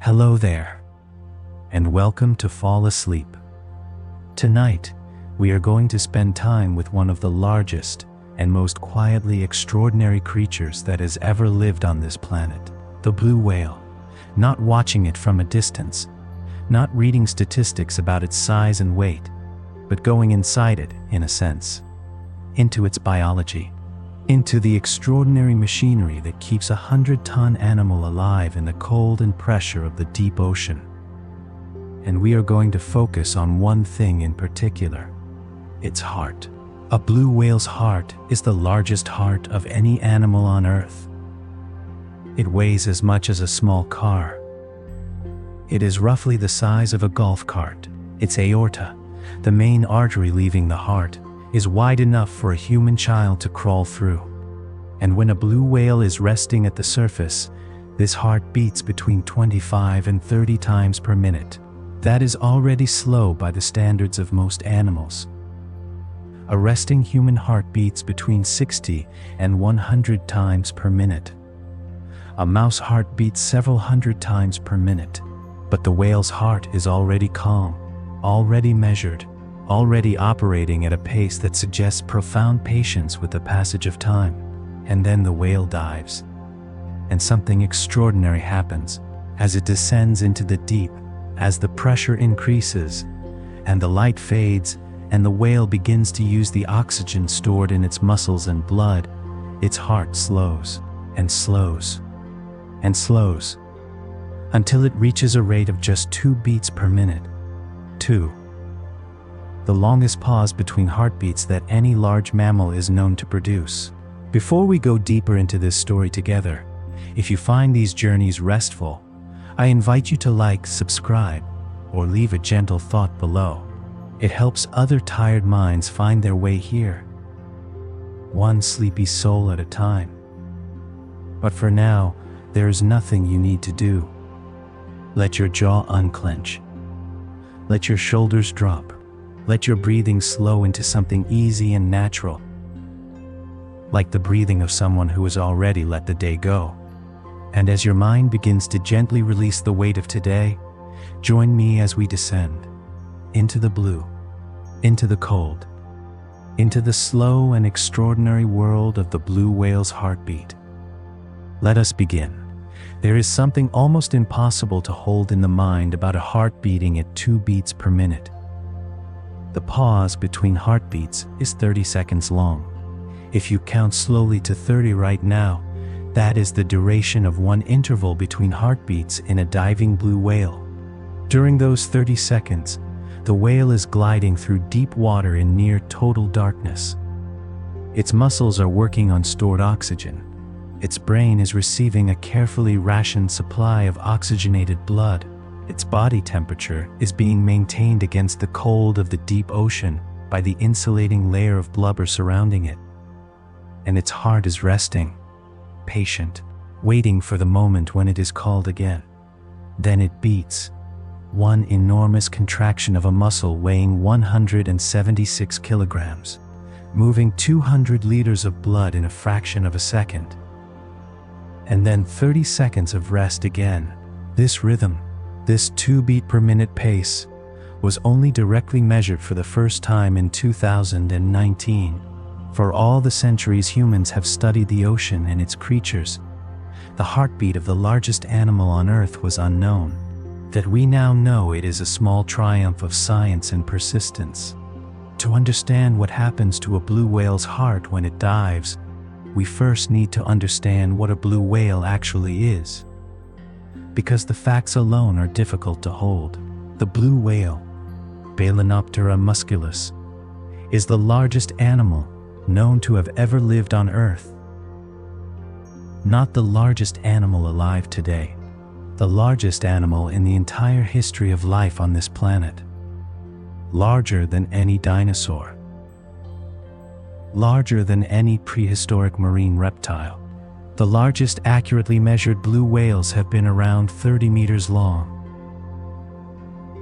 Hello there, and welcome to Fall Asleep. Tonight, we are going to spend time with one of the largest and most quietly extraordinary creatures that has ever lived on this planet, the blue whale. Not watching it from a distance, not reading statistics about its size and weight, but going inside it, in a sense, into its biology, into the extraordinary machinery that keeps a 100-ton animal alive in the cold and pressure of the deep ocean. And we are going to focus on one thing in particular: its heart. A blue whale's heart is the largest heart of any animal on Earth. It weighs as much as a small car. It is roughly the size of a golf cart. Its aorta, the main artery leaving the heart, is wide enough for a human child to crawl through. And when a blue whale is resting at the surface, this heart beats between 25 and 30 times per minute. That is already slow by the standards of most animals. A resting human heart beats between 60 and 100 times per minute. A mouse heart beats several hundred times per minute. But the whale's heart is already calm, already measured, already operating at a pace that suggests profound patience with the passage of time. And then the whale dives. And something extraordinary happens as it descends into the deep, as the pressure increases, and the light fades, and the whale begins to use the oxygen stored in its muscles and blood. Its heart slows, and slows, and slows, until it reaches a rate of just 2 beats per minute. 2. The longest pause between heartbeats that any large mammal is known to produce. Before we go deeper into this story together, if you find these journeys restful, I invite you to like, subscribe, or leave a gentle thought below. It helps other tired minds find their way here, one sleepy soul at a time. But for now, there is nothing you need to do. Let your jaw unclench. Let your shoulders drop. Let your breathing slow into something easy and natural, like the breathing of someone who has already let the day go. And as your mind begins to gently release the weight of today, join me as we descend into the blue, into the cold, into the slow and extraordinary world of the blue whale's heartbeat. Let us begin. There is something almost impossible to hold in the mind about a heart beating at 2 beats per minute. The pause between heartbeats is 30 seconds long. If you count slowly to 30 right now, that is the duration of one interval between heartbeats in a diving blue whale. During those 30 seconds, the whale is gliding through deep water in near total darkness. Its muscles are working on stored oxygen. Its brain is receiving a carefully rationed supply of oxygenated blood. Its body temperature is being maintained against the cold of the deep ocean by the insulating layer of blubber surrounding it. And its heart is resting, patient, waiting for the moment when it is called again. Then it beats, one enormous contraction of a muscle weighing 176 kilograms, moving 200 liters of blood in a fraction of a second. And then 30 seconds of rest again. This rhythm, this 2 beat per minute pace, was only directly measured for the first time in 2019. For all the centuries humans have studied the ocean and its creatures, the heartbeat of the largest animal on Earth was unknown. That we now know it is a small triumph of science and persistence. To understand what happens to a blue whale's heart when it dives, we first need to understand what a blue whale actually is. Because the facts alone are difficult to hold. The blue whale, Balaenoptera musculus, is the largest animal known to have ever lived on Earth. Not the largest animal alive today, the largest animal in the entire history of life on this planet. Larger than any dinosaur. Larger than any prehistoric marine reptile. The largest accurately measured blue whales have been around 30 meters long.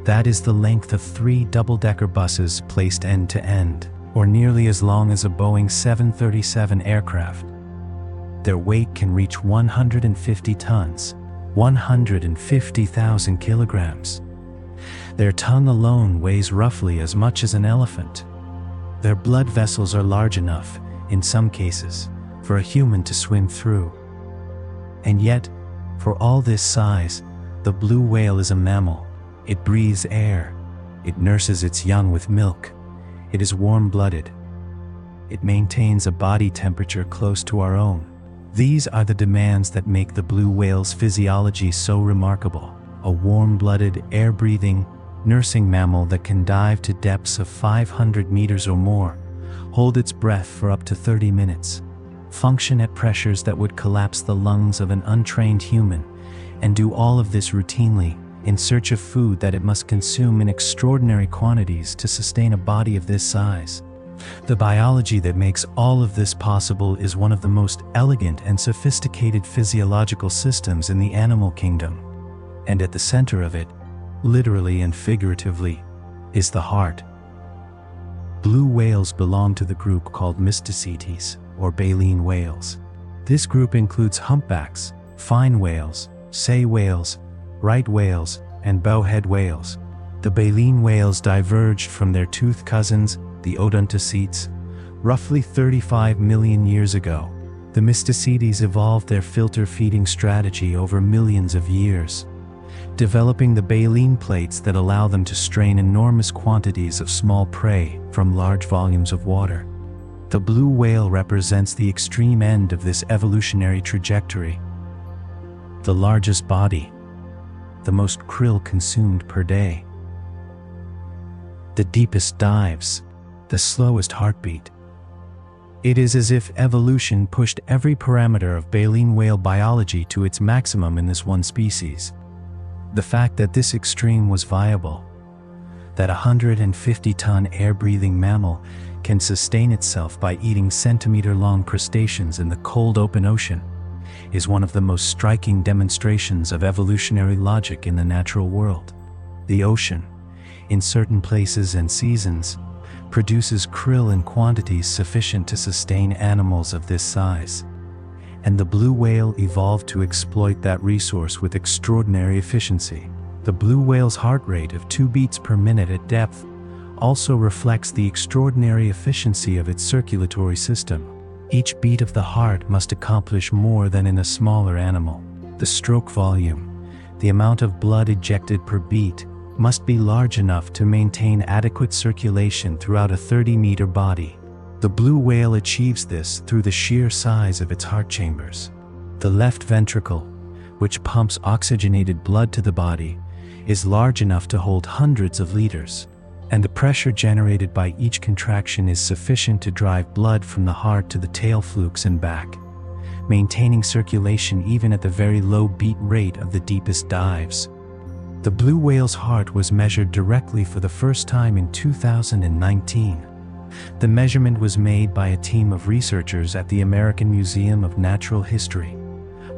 That is the length of 3 double-decker buses placed end to end, or nearly as long as a Boeing 737 aircraft. Their weight can reach 150 tons, 150,000 kilograms. Their tongue alone weighs roughly as much as an elephant. Their blood vessels are large enough, in some cases, for a human to swim through. And yet, for all this size, the blue whale is a mammal. It breathes air. It nurses its young with milk. It is warm-blooded. It maintains a body temperature close to our own. These are the demands that make the blue whale's physiology so remarkable. A warm-blooded, air-breathing, nursing mammal that can dive to depths of 500 meters or more, hold its breath for up to 30 minutes, function at pressures that would collapse the lungs of an untrained human, and do all of this routinely in search of food that it must consume in extraordinary quantities to sustain a body of this size. The biology that makes all of this possible is one of the most elegant and sophisticated physiological systems in the animal kingdom. And at the center of it, literally and figuratively, is the heart. Blue whales belong to the group called Mysticetes, or baleen whales. This group includes humpbacks, fine whales, sei whales, right whales, and bowhead whales. The baleen whales diverged from their toothed cousins, the odontocetes, roughly 35 million years ago. The Mysticetes evolved their filter feeding strategy over millions of years, developing the baleen plates that allow them to strain enormous quantities of small prey from large volumes of water. The blue whale represents the extreme end of this evolutionary trajectory. The largest body, the most krill consumed per day, the deepest dives, the slowest heartbeat. It is as if evolution pushed every parameter of baleen whale biology to its maximum in this one species. The fact that this extreme was viable, that a 150-ton air-breathing mammal can sustain itself by eating centimeter-long crustaceans in the cold open ocean, is one of the most striking demonstrations of evolutionary logic in the natural world. The ocean, in certain places and seasons, produces krill in quantities sufficient to sustain animals of this size. And the blue whale evolved to exploit that resource with extraordinary efficiency. The blue whale's heart rate of 2 beats per minute at depth also reflects the extraordinary efficiency of its circulatory system. Each beat of the heart must accomplish more than in a smaller animal. The stroke volume, the amount of blood ejected per beat, must be large enough to maintain adequate circulation throughout a 30-meter body. The blue whale achieves this through the sheer size of its heart chambers. The left ventricle, which pumps oxygenated blood to the body, is large enough to hold hundreds of liters, and the pressure generated by each contraction is sufficient to drive blood from the heart to the tail flukes and back, maintaining circulation even at the very low beat rate of the deepest dives. The blue whale's heart was measured directly for the first time in 2019. The measurement was made by a team of researchers at the American Museum of Natural History,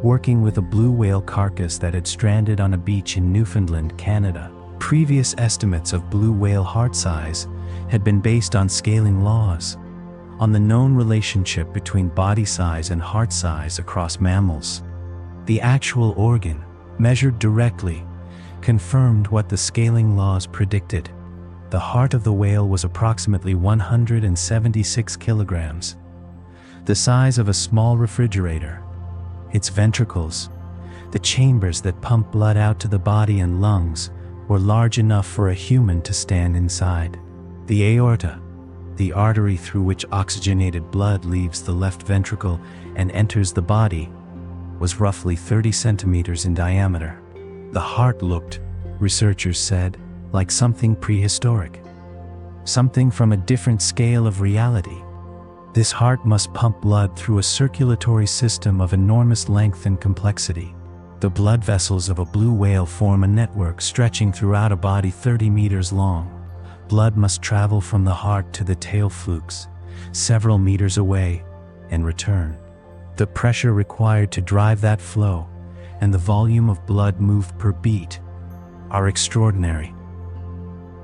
working with a blue whale carcass that had stranded on a beach in Newfoundland, Canada. Previous estimates of blue whale heart size had been based on scaling laws, on the known relationship between body size and heart size across mammals. The actual organ, measured directly, confirmed what the scaling laws predicted. The heart of the whale was approximately 176 kilograms, the size of a small refrigerator. Its ventricles, the chambers that pump blood out to the body and lungs, were large enough for a human to stand inside. The aorta, the artery through which oxygenated blood leaves the left ventricle and enters the body, was roughly 30 centimeters in diameter. The heart looked, researchers said, like something prehistoric, something from a different scale of reality. This heart must pump blood through a circulatory system of enormous length and complexity. The blood vessels of a blue whale form a network stretching throughout a body 30 meters long. Blood must travel from the heart to the tail flukes, several meters away, and return. The pressure required to drive that flow, and the volume of blood moved per beat, are extraordinary.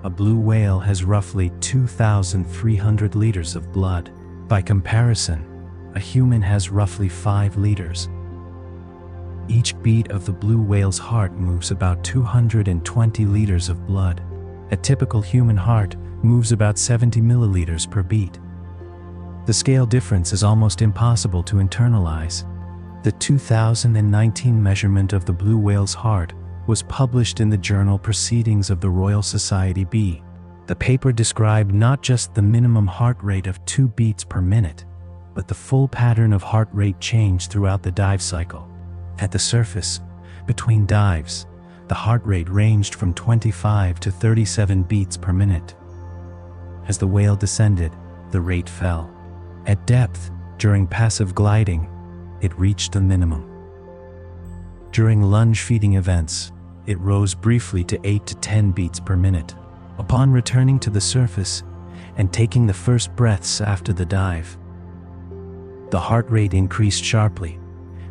A blue whale has roughly 2,300 liters of blood. By comparison, a human has roughly 5 liters. Each beat of the blue whale's heart moves about 220 liters of blood. A typical human heart moves about 70 milliliters per beat. The scale difference is almost impossible to internalize. The 2019 measurement of the blue whale's heart was published in the journal Proceedings of the Royal Society B. The paper described not just the minimum heart rate of 2 beats per minute, but the full pattern of heart rate change throughout the dive cycle. At the surface, between dives, the heart rate ranged from 25 to 37 beats per minute. As the whale descended, the rate fell. At depth, during passive gliding, it reached the minimum. During lunge feeding events, it rose briefly to 8 to 10 beats per minute. Upon returning to the surface and taking the first breaths after the dive, the heart rate increased sharply,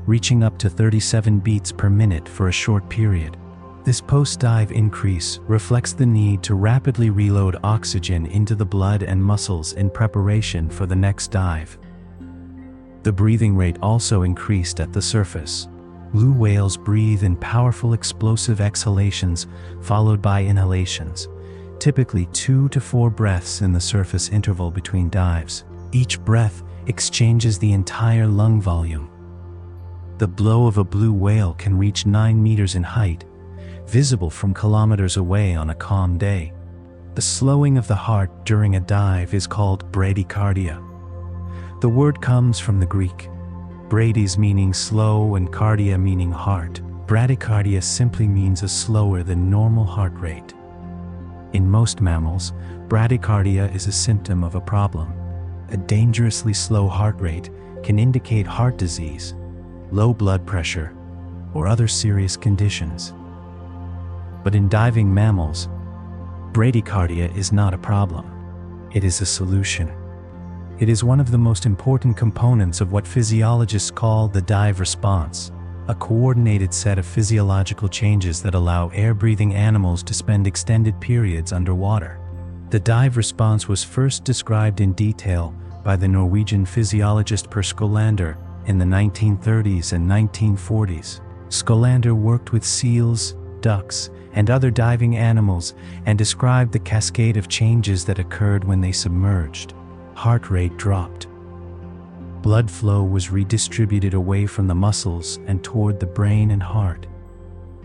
reaching up to 37 beats per minute for a short period. This post-dive increase reflects the need to rapidly reload oxygen into the blood and muscles in preparation for the next dive. The breathing rate also increased at the surface. Blue whales breathe in powerful explosive exhalations followed by inhalations, typically 2 to 4 breaths in the surface interval between dives. Each breath exchanges the entire lung volume. The blow of a blue whale can reach 9 meters in height, visible from kilometers away on a calm day. The slowing of the heart during a dive is called bradycardia. The word comes from the Greek, bradies meaning slow and cardia meaning heart. Bradycardia simply means a slower than normal heart rate. In most mammals, bradycardia is a symptom of a problem. A dangerously slow heart rate can indicate heart disease, low blood pressure, or other serious conditions. But in diving mammals, bradycardia is not a problem. It is a solution. It is one of the most important components of what physiologists call the dive response, a coordinated set of physiological changes that allow air-breathing animals to spend extended periods underwater. The dive response was first described in detail by the Norwegian physiologist Per Scholander in the 1930s and 1940s. Scholander worked with seals, ducks, and other diving animals and described the cascade of changes that occurred when they submerged. Heart rate dropped. Blood flow was redistributed away from the muscles and toward the brain and heart.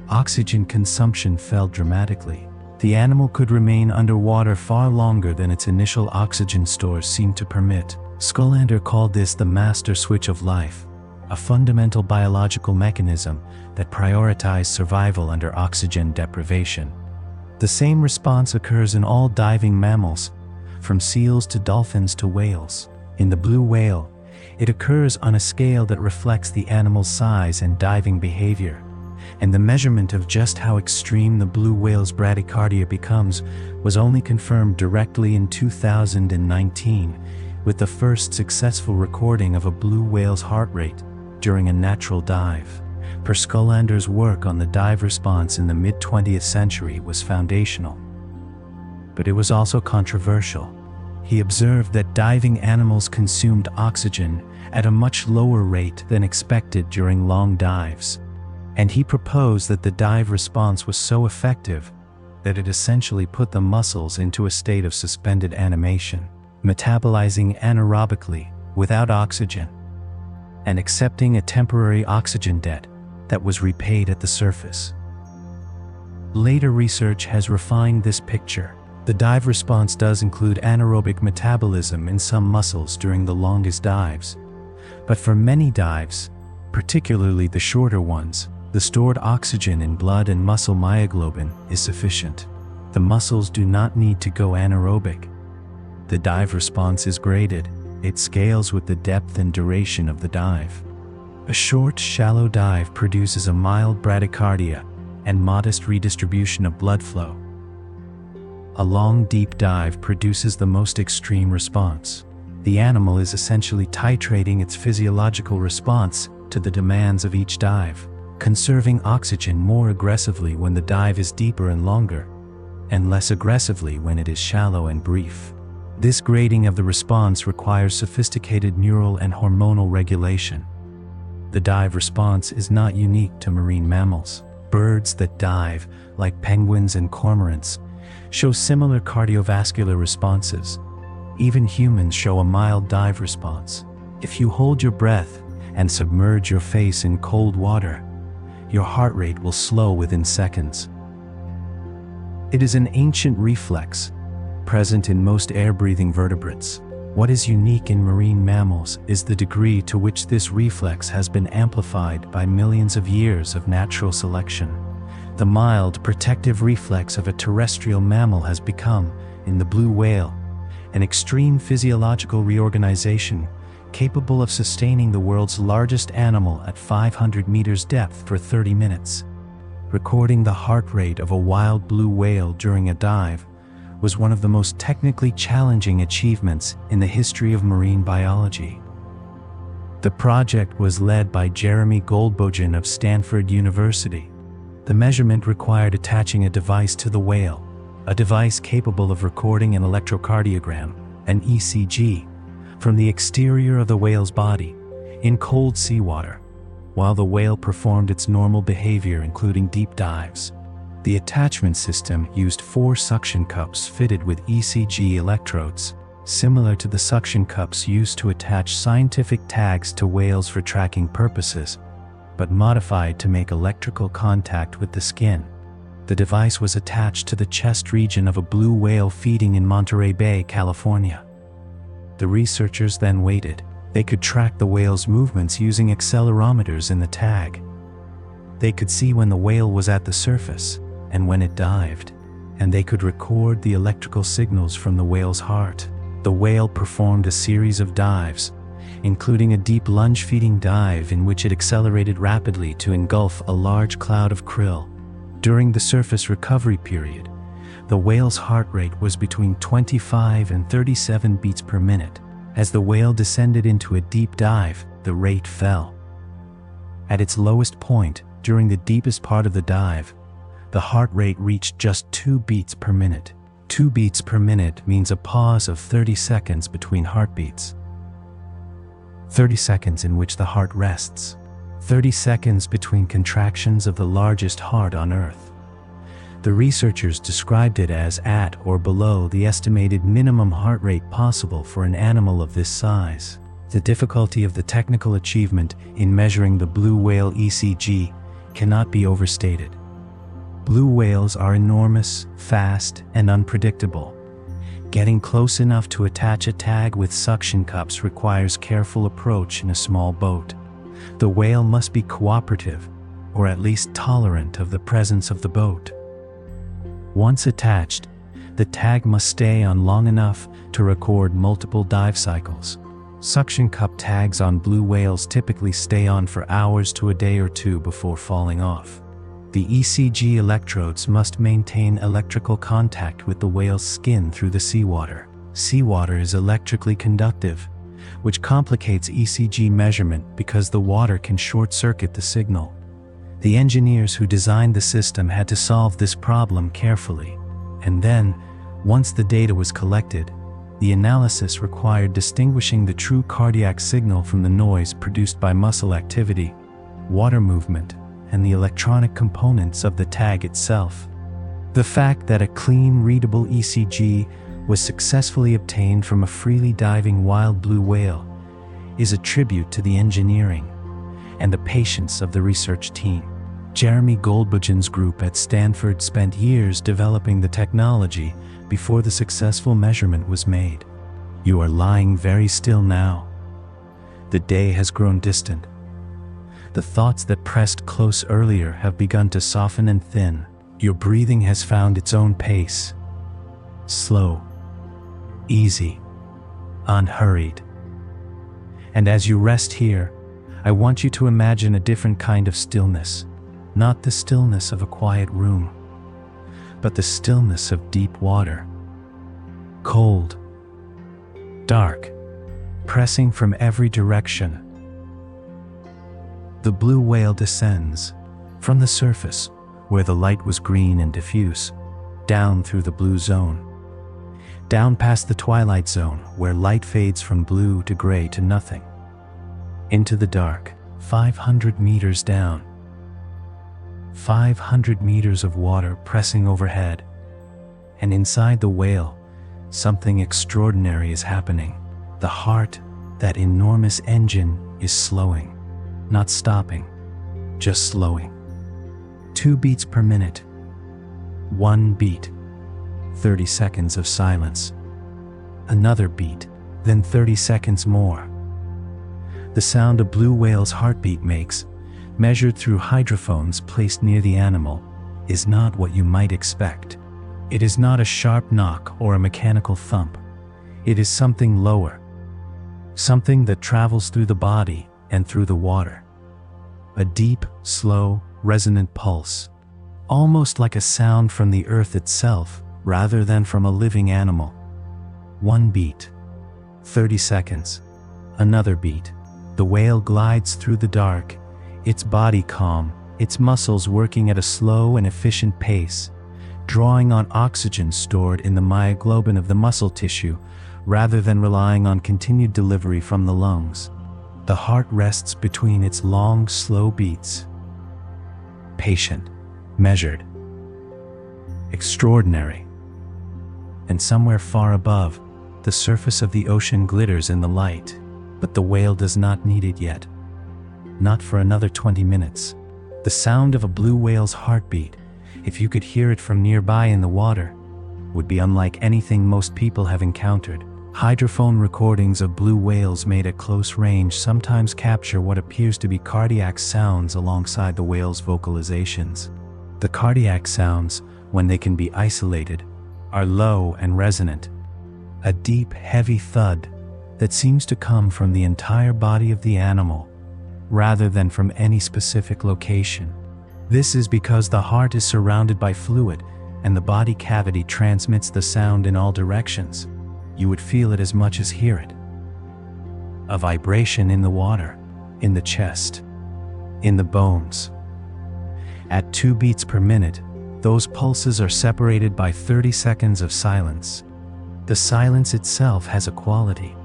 Oxygen consumption fell dramatically. The animal could remain underwater far longer than its initial oxygen stores seemed to permit. Scholander called this the master switch of life, a fundamental biological mechanism that prioritized survival under oxygen deprivation. The same response occurs in all diving mammals, from seals to dolphins to whales. In the blue whale, it occurs on a scale that reflects the animal's size and diving behavior, and the measurement of just how extreme the blue whale's bradycardia becomes was only confirmed directly in 2019 with the first successful recording of a blue whale's heart rate during a natural dive. Per Scholander's work on the dive response in the mid-20th century was foundational. But it was also controversial. He observed that diving animals consumed oxygen at a much lower rate than expected during long dives, and he proposed that the dive response was so effective that it essentially put the muscles into a state of suspended animation, metabolizing anaerobically without oxygen, and accepting a temporary oxygen debt that was repaid at the surface. Later research has refined this picture. The dive response does include anaerobic metabolism in some muscles during the longest dives, but for many dives, particularly the shorter ones, the stored oxygen in blood and muscle myoglobin is sufficient. The muscles do not need to go anaerobic. The dive response is graded. It scales with the depth and duration of the dive. A short, shallow dive produces a mild bradycardia and modest redistribution of blood flow. A long, deep dive produces the most extreme response. The animal is essentially titrating its physiological response to the demands of each dive, conserving oxygen more aggressively when the dive is deeper and longer, and less aggressively when it is shallow and brief. This grading of the response requires sophisticated neural and hormonal regulation. The dive response is not unique to marine mammals. Birds that dive, like penguins and cormorants, show similar cardiovascular responses. Even humans show a mild dive response. If you hold your breath and submerge your face in cold water, your heart rate will slow within seconds. It is an ancient reflex, present in most air-breathing vertebrates. What is unique in marine mammals is the degree to which this reflex has been amplified by millions of years of natural selection. The mild, protective reflex of a terrestrial mammal has become, in the blue whale, an extreme physiological reorganization capable of sustaining the world's largest animal at 500 meters depth for 30 minutes. Recording the heart rate of a wild blue whale during a dive was one of the most technically challenging achievements in the history of marine biology. The project was led by Jeremy Goldbogen of Stanford University. The measurement required attaching a device to the whale, a device capable of recording an electrocardiogram, an ECG, from the exterior of the whale's body, in cold seawater, while the whale performed its normal behavior, including deep dives. The attachment system used 4 suction cups fitted with ECG electrodes, similar to the suction cups used to attach scientific tags to whales for tracking purposes, but modified to make electrical contact with the skin. The device was attached to the chest region of a blue whale feeding in Monterey Bay, California. The researchers then waited. They could track the whale's movements using accelerometers in the tag. They could see when the whale was at the surface and when it dived, and they could record the electrical signals from the whale's heart. The whale performed a series of dives, including a deep lunge feeding dive in which it accelerated rapidly to engulf a large cloud of krill. During the surface recovery period, the whale's heart rate was between 25 and 37 beats per minute. As the whale descended into a deep dive, the rate fell. At its lowest point, during the deepest part of the dive, the heart rate reached just 2 beats per minute. 2 beats per minute means a pause of 30 seconds between heartbeats. 30 seconds in which the heart rests. 30 seconds between contractions of the largest heart on Earth. The researchers described it as at or below the estimated minimum heart rate possible for an animal of this size. The difficulty of the technical achievement in measuring the blue whale ECG cannot be overstated. Blue whales are enormous, fast, and unpredictable. Getting close enough to attach a tag with suction cups requires careful approach in a small boat. The whale must be cooperative, or at least tolerant of the presence of the boat. Once attached, the tag must stay on long enough to record multiple dive cycles. Suction cup tags on blue whales typically stay on for hours to a day or two before falling off. The ECG electrodes must maintain electrical contact with the whale's skin through the seawater. Seawater is electrically conductive, which complicates ECG measurement because the water can short-circuit the signal. The engineers who designed the system had to solve this problem carefully, and then, once the data was collected, the analysis required distinguishing the true cardiac signal from the noise produced by muscle activity, water movement, and the electronic components of the tag itself. The fact that a clean, readable ECG was successfully obtained from a freely diving wild blue whale is a tribute to the engineering and the patience of the research team. Jeremy Goldbogen's group at Stanford spent years developing the technology before the successful measurement was made. You are lying very still now. The day has grown distant. The thoughts that pressed close earlier have begun to soften and thin. Your breathing has found its own pace. Slow, easy, unhurried. And as you rest here, I want you to imagine a different kind of stillness. Not the stillness of a quiet room, but the stillness of deep water. Cold, dark, pressing from every direction. The blue whale descends from the surface, where the light was green and diffuse, down through the blue zone, down past the twilight zone, where light fades from blue to gray to nothing, into the dark, 500 meters down. 500 meters of water pressing overhead. And inside the whale, something extraordinary is happening. The heart, that enormous engine, is slowing. Not stopping, just slowing. 2 beats per minute. 1 beat. 30 seconds of silence. Another beat, then 30 seconds more. The sound a blue whale's heartbeat makes, measured through hydrophones placed near the animal, is not what you might expect. It is not a sharp knock or a mechanical thump. It is something lower. Something that travels through the body and through the water. A deep, slow, resonant pulse. Almost like a sound from the earth itself, rather than from a living animal. 1 beat. 30 seconds. Another beat. The whale glides through the dark, its body calm, its muscles working at a slow and efficient pace, drawing on oxygen stored in the myoglobin of the muscle tissue, rather than relying on continued delivery from the lungs. The heart rests between its long, slow beats. Patient, measured, extraordinary. And somewhere far above, the surface of the ocean glitters in the light, but the whale does not need it yet. Not for another 20 minutes. The sound of a blue whale's heartbeat, if you could hear it from nearby in the water, would be unlike anything most people have encountered. Hydrophone recordings of blue whales made at close range sometimes capture what appears to be cardiac sounds alongside the whale's vocalizations. The cardiac sounds, when they can be isolated, are low and resonant. A deep, heavy thud that seems to come from the entire body of the animal, rather than from any specific location. This is because the heart is surrounded by fluid, and the body cavity transmits the sound in all directions. You would feel it as much as hear it. A vibration in the water, in the chest, in the bones. At 2 beats per minute, those pulses are separated by 30 seconds of silence. The silence itself has a quality.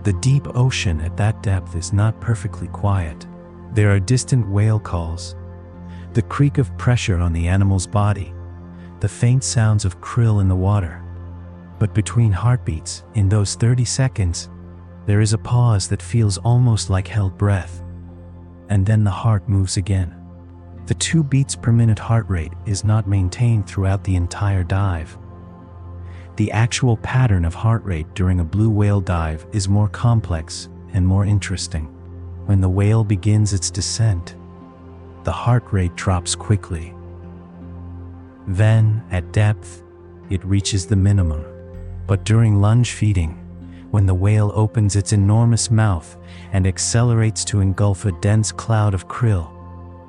The deep ocean at that depth is not perfectly quiet. There are distant whale calls, the creak of pressure on the animal's body, the faint sounds of krill in the water. But between heartbeats, in those 30 seconds, there is a pause that feels almost like held breath. And then the heart moves again. The 2 beats per minute heart rate is not maintained throughout the entire dive. The actual pattern of heart rate during a blue whale dive is more complex and more interesting. When the whale begins its descent, the heart rate drops quickly. Then, at depth, it reaches the minimum. But during lunge feeding, when the whale opens its enormous mouth and accelerates to engulf a dense cloud of krill,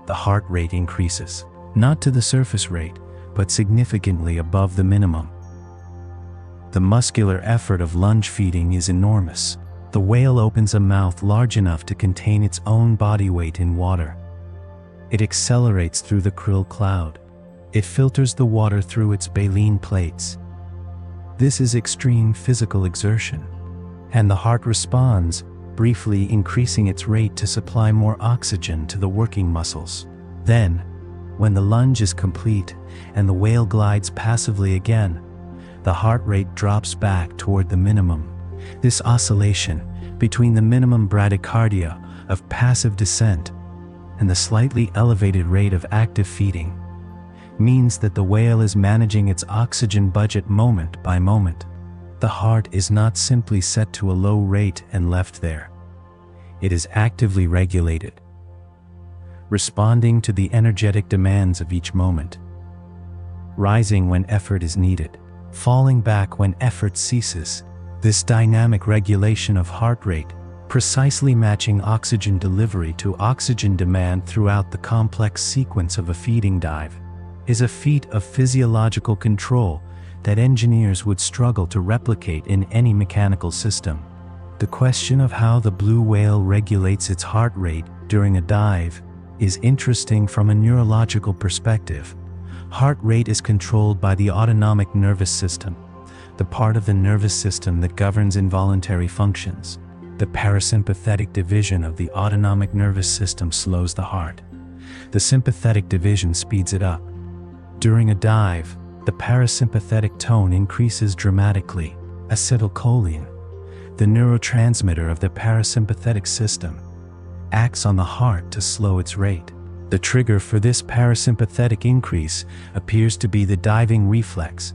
the heart rate increases, not to the surface rate, but significantly above the minimum. The muscular effort of lunge feeding is enormous. The whale opens a mouth large enough to contain its own body weight in water. It accelerates through the krill cloud. It filters the water through its baleen plates. This is extreme physical exertion, and the heart responds, briefly increasing its rate to supply more oxygen to the working muscles. Then, when the lunge is complete and the whale glides passively again, the heart rate drops back toward the minimum. This oscillation between the minimum bradycardia of passive descent and the slightly elevated rate of active feeding means that the whale is managing its oxygen budget moment by moment. The heart is not simply set to a low rate and left there. It is actively regulated, responding to the energetic demands of each moment, rising when effort is needed, falling back when effort ceases. This dynamic regulation of heart rate, precisely matching oxygen delivery to oxygen demand throughout the complex sequence of a feeding dive, is a feat of physiological control that engineers would struggle to replicate in any mechanical system. The question of how the blue whale regulates its heart rate during a dive is interesting from a neurological perspective. Heart rate is controlled by the autonomic nervous system, the part of the nervous system that governs involuntary functions. The parasympathetic division of the autonomic nervous system slows the heart. The sympathetic division speeds it up. During a dive, the parasympathetic tone increases dramatically. Acetylcholine, the neurotransmitter of the parasympathetic system, acts on the heart to slow its rate. The trigger for this parasympathetic increase appears to be the diving reflex,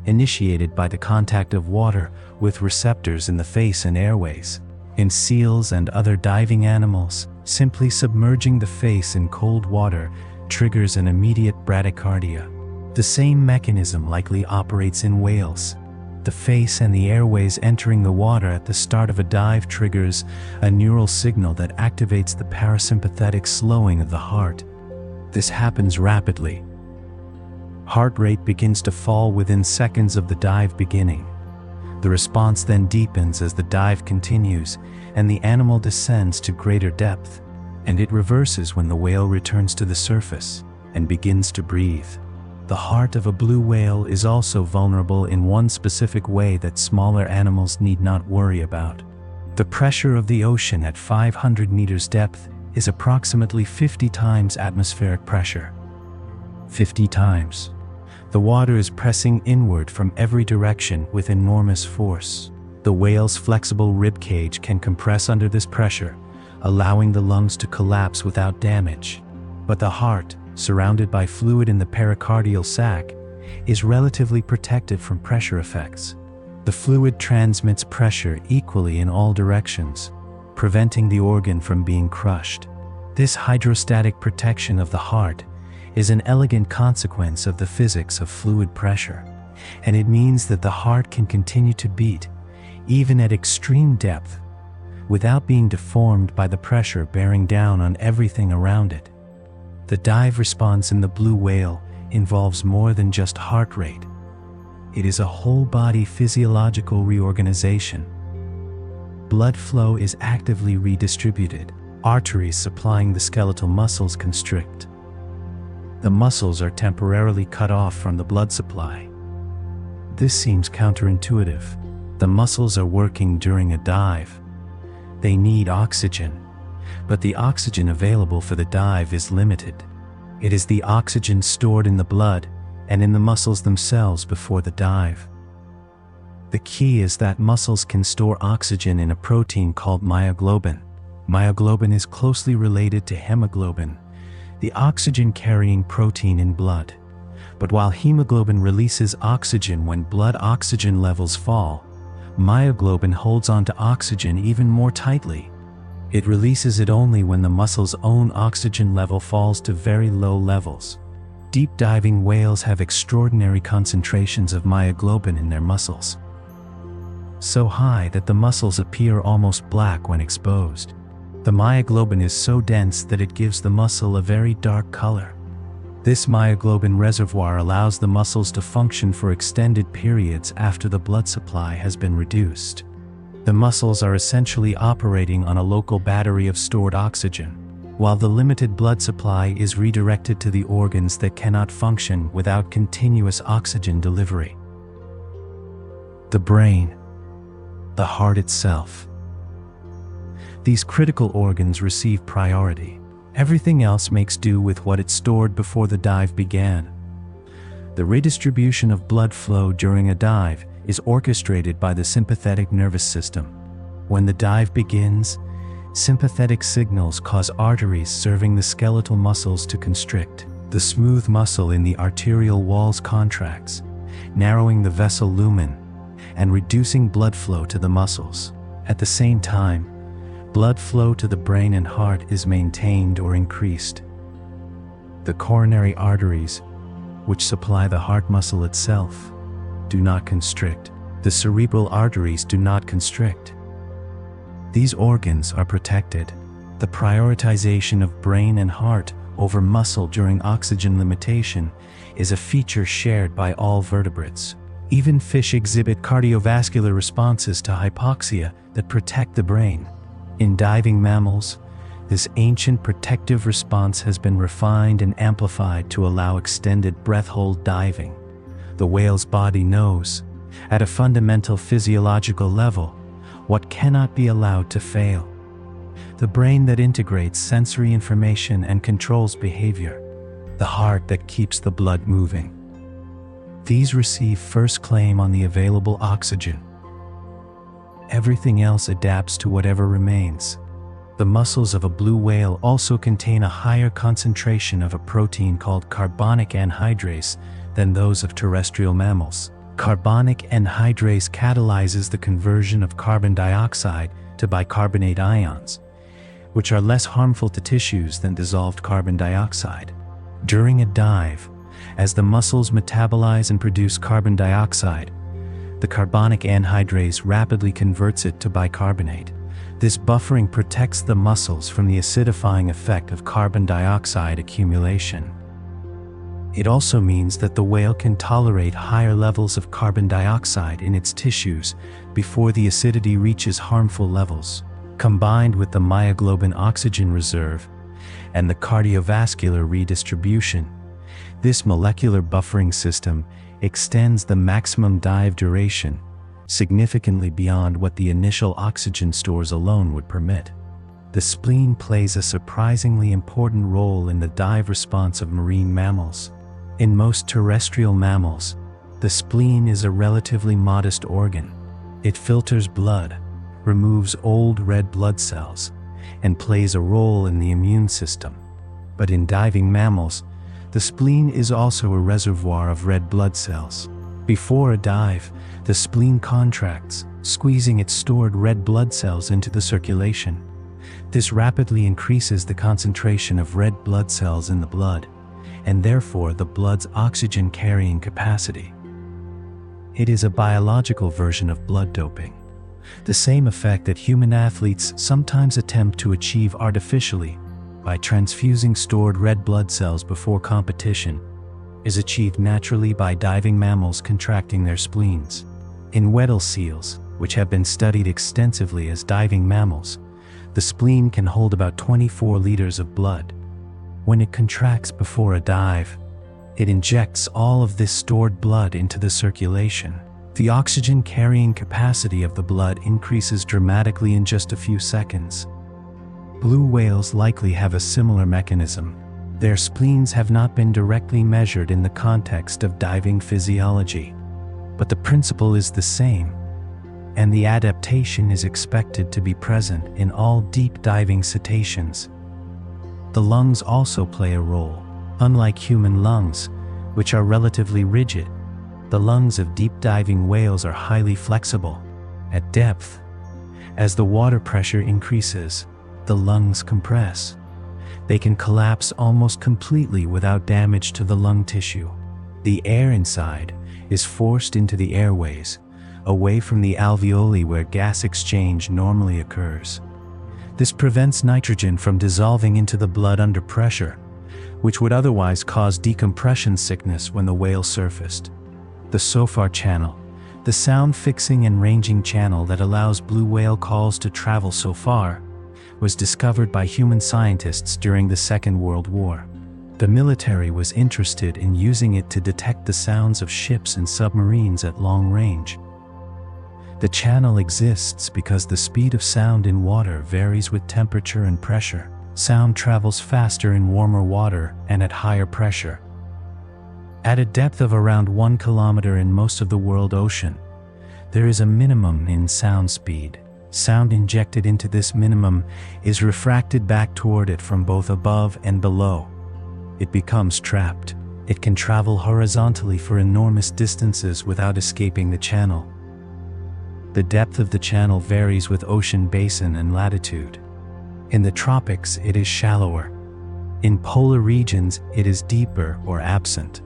initiated by the contact of water with receptors in the face and airways. In seals and other diving animals, simply submerging the face in cold water triggers an immediate bradycardia. The same mechanism likely operates in whales. The face and the airways entering the water at the start of a dive triggers a neural signal that activates the parasympathetic slowing of the heart. This happens rapidly. Heart rate begins to fall within seconds of the dive beginning. The response then deepens as the dive continues and the animal descends to greater depth, and it reverses when the whale returns to the surface and begins to breathe. The heart of a blue whale is also vulnerable in one specific way that smaller animals need not worry about. The pressure of the ocean at 500 meters depth is approximately 50 times atmospheric pressure. 50 times. The water is pressing inward from every direction with enormous force. The whale's flexible rib cage can compress under this pressure, allowing the lungs to collapse without damage. But the heart, surrounded by fluid in the pericardial sac, is relatively protected from pressure effects. The fluid transmits pressure equally in all directions, preventing the organ from being crushed. This hydrostatic protection of the heart is an elegant consequence of the physics of fluid pressure, and it means that the heart can continue to beat, even at extreme depth, without being deformed by the pressure bearing down on everything around it. The dive response in the blue whale involves more than just heart rate. It is a whole-body physiological reorganization. Blood flow is actively redistributed. Arteries supplying the skeletal muscles constrict. The muscles are temporarily cut off from the blood supply. This seems counterintuitive. The muscles are working during a dive. They need oxygen, but the oxygen available for the dive is limited. It is the oxygen stored in the blood and in the muscles themselves before the dive. The key is that muscles can store oxygen in a protein called myoglobin. Myoglobin is closely related to hemoglobin, the oxygen-carrying protein in blood. But while hemoglobin releases oxygen when blood oxygen levels fall, myoglobin holds on to oxygen even more tightly. It releases it only when the muscle's own oxygen level falls to very low levels. Deep diving whales have extraordinary concentrations of myoglobin in their muscles, so high that the muscles appear almost black when exposed. The myoglobin is so dense that it gives the muscle a very dark color. This myoglobin reservoir allows the muscles to function for extended periods after the blood supply has been reduced. The muscles are essentially operating on a local battery of stored oxygen, while the limited blood supply is redirected to the organs that cannot function without continuous oxygen delivery. The brain, the heart itself. These critical organs receive priority. Everything else makes do with what it stored before the dive began. The redistribution of blood flow during a dive is orchestrated by the sympathetic nervous system. When the dive begins, sympathetic signals cause arteries serving the skeletal muscles to constrict. The smooth muscle in the arterial walls contracts, narrowing the vessel lumen and reducing blood flow to the muscles. At the same time, blood flow to the brain and heart is maintained or increased. The coronary arteries, which supply the heart muscle itself, do not constrict. The cerebral arteries do not constrict. These organs are protected. The prioritization of brain and heart over muscle during oxygen limitation is a feature shared by all vertebrates. Even fish exhibit cardiovascular responses to hypoxia that protect the brain. In diving mammals, this ancient protective response has been refined and amplified to allow extended breath-hold diving. The whale's body knows, at a fundamental physiological level, what cannot be allowed to fail. The brain that integrates sensory information and controls behavior. The heart that keeps the blood moving. These receive first claim on the available oxygen. Everything else adapts to whatever remains. The muscles of a blue whale also contain a higher concentration of a protein called carbonic anhydrase than those of terrestrial mammals. Carbonic anhydrase catalyzes the conversion of carbon dioxide to bicarbonate ions, which are less harmful to tissues than dissolved carbon dioxide. During a dive, as the muscles metabolize and produce carbon dioxide, the carbonic anhydrase rapidly converts it to bicarbonate. This buffering protects the muscles from the acidifying effect of carbon dioxide accumulation. It also means that the whale can tolerate higher levels of carbon dioxide in its tissues before the acidity reaches harmful levels. Combined with the myoglobin oxygen reserve and the cardiovascular redistribution, this molecular buffering system extends the maximum dive duration significantly beyond what the initial oxygen stores alone would permit. The spleen plays a surprisingly important role in the dive response of marine mammals. In most terrestrial mammals, the spleen is a relatively modest organ. It filters blood, removes old red blood cells, and plays a role in the immune system. But in diving mammals, the spleen is also a reservoir of red blood cells. Before a dive, the spleen contracts, squeezing its stored red blood cells into the circulation. This rapidly increases the concentration of red blood cells in the blood, and therefore the blood's oxygen carrying capacity. It is a biological version of blood doping. The same effect that human athletes sometimes attempt to achieve artificially by transfusing stored red blood cells before competition is achieved naturally by diving mammals contracting their spleens. In Weddell seals, which have been studied extensively as diving mammals, the spleen can hold about 24 liters of blood. When it contracts before a dive, it injects all of this stored blood into the circulation. The oxygen carrying capacity of the blood increases dramatically in just a few seconds. Blue whales likely have a similar mechanism. Their spleens have not been directly measured in the context of diving physiology, but the principle is the same, and the adaptation is expected to be present in all deep diving cetaceans. The lungs also play a role. Unlike human lungs, which are relatively rigid, the lungs of deep diving whales are highly flexible. At depth, as the water pressure increases, the lungs compress. They can collapse almost completely without damage to the lung tissue. The air inside is forced into the airways, away from the alveoli where gas exchange normally occurs. This prevents nitrogen from dissolving into the blood under pressure, which would otherwise cause decompression sickness when the whale surfaced. The SOFAR channel, the sound fixing and ranging channel that allows blue whale calls to travel so far, was discovered by human scientists during the Second World War. The military was interested in using it to detect the sounds of ships and submarines at long range. The channel exists because the speed of sound in water varies with temperature and pressure. Sound travels faster in warmer water and at higher pressure. At a depth of around 1 kilometer in most of the world ocean, there is a minimum in sound speed. Sound injected into this minimum is refracted back toward it from both above and below. It becomes trapped. It can travel horizontally for enormous distances without escaping the channel. The depth of the channel varies with ocean basin and latitude. In the tropics, it is shallower. In polar regions, it is deeper or absent.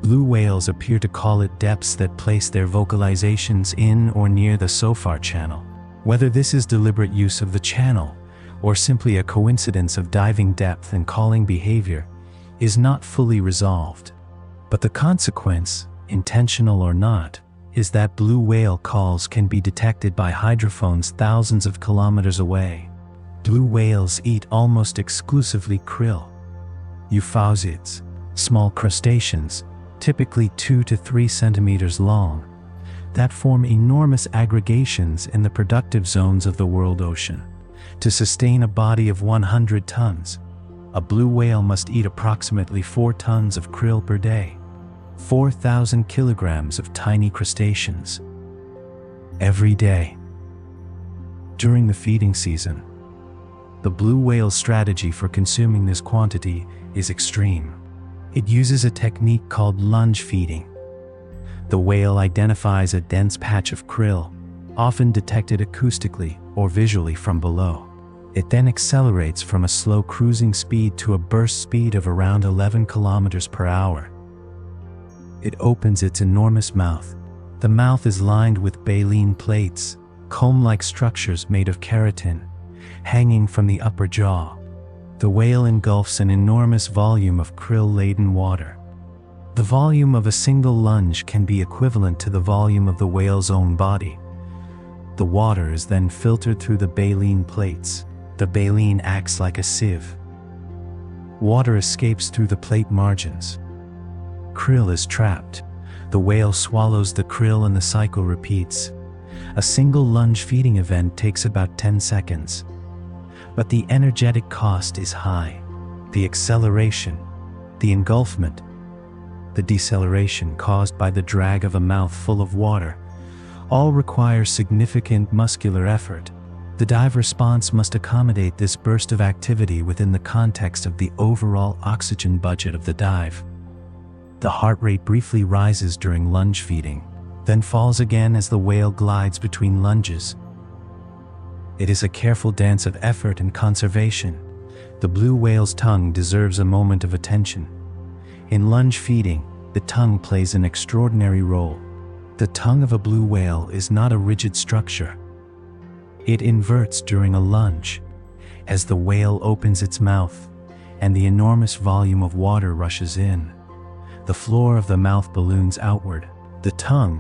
Blue whales appear to call it depths that place their vocalizations in or near the SOFAR channel. Whether this is deliberate use of the channel, or simply a coincidence of diving depth and calling behavior, is not fully resolved. But the consequence, intentional or not, is that blue whale calls can be detected by hydrophones thousands of kilometers away. Blue whales eat almost exclusively krill, euphausiids, small crustaceans, typically 2 to 3 centimeters long, that form enormous aggregations in the productive zones of the world ocean. To sustain a body of 100 tons, a blue whale must eat approximately 4 tons of krill per day, 4,000 kilograms of tiny crustaceans, every day. During the feeding season, the blue whale's strategy for consuming this quantity is extreme. It uses a technique called lunge feeding. The whale identifies a dense patch of krill, often detected acoustically or visually from below. It then accelerates from a slow cruising speed to a burst speed of around 11 kilometers per hour. It opens its enormous mouth. The mouth is lined with baleen plates, comb-like structures made of keratin, hanging from the upper jaw. The whale engulfs an enormous volume of krill-laden water. The volume of a single lunge can be equivalent to the volume of the whale's own body. The water is then filtered through the baleen plates. The baleen acts like a sieve. Water escapes through the plate margins. Krill is trapped. The whale swallows the krill and the cycle repeats. A single lunge feeding event takes about 10 seconds. But the energetic cost is high. The acceleration, the engulfment, the deceleration caused by the drag of a mouth full of water, all require significant muscular effort. The dive response must accommodate this burst of activity within the context of the overall oxygen budget of the dive. The heart rate briefly rises during lunge feeding, then falls again as the whale glides between lunges. It is a careful dance of effort and conservation. The blue whale's tongue deserves a moment of attention. In lunge feeding, the tongue plays an extraordinary role. The tongue of a blue whale is not a rigid structure. It inverts during a lunge, as the whale opens its mouth, and the enormous volume of water rushes in. The floor of the mouth balloons outward. The tongue,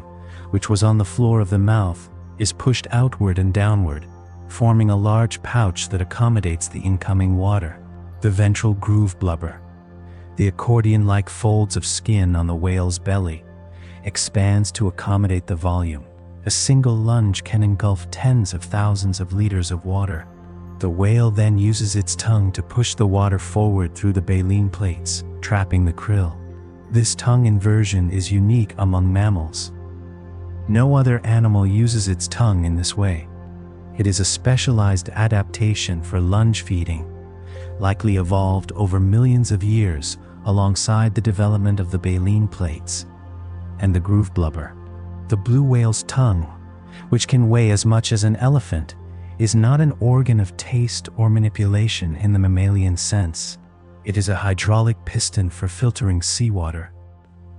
which was on the floor of the mouth, is pushed outward and downward, forming a large pouch that accommodates the incoming water. The ventral groove blubber, the accordion-like folds of skin on the whale's belly, expands to accommodate the volume. A single lunge can engulf tens of thousands of liters of water. The whale then uses its tongue to push the water forward through the baleen plates, trapping the krill. This tongue inversion is unique among mammals. No other animal uses its tongue in this way. It is a specialized adaptation for lunge feeding, likely evolved over millions of years alongside the development of the baleen plates and the groove blubber. The blue whale's tongue, which can weigh as much as an elephant, is not an organ of taste or manipulation in the mammalian sense. It is a hydraulic piston for filtering seawater.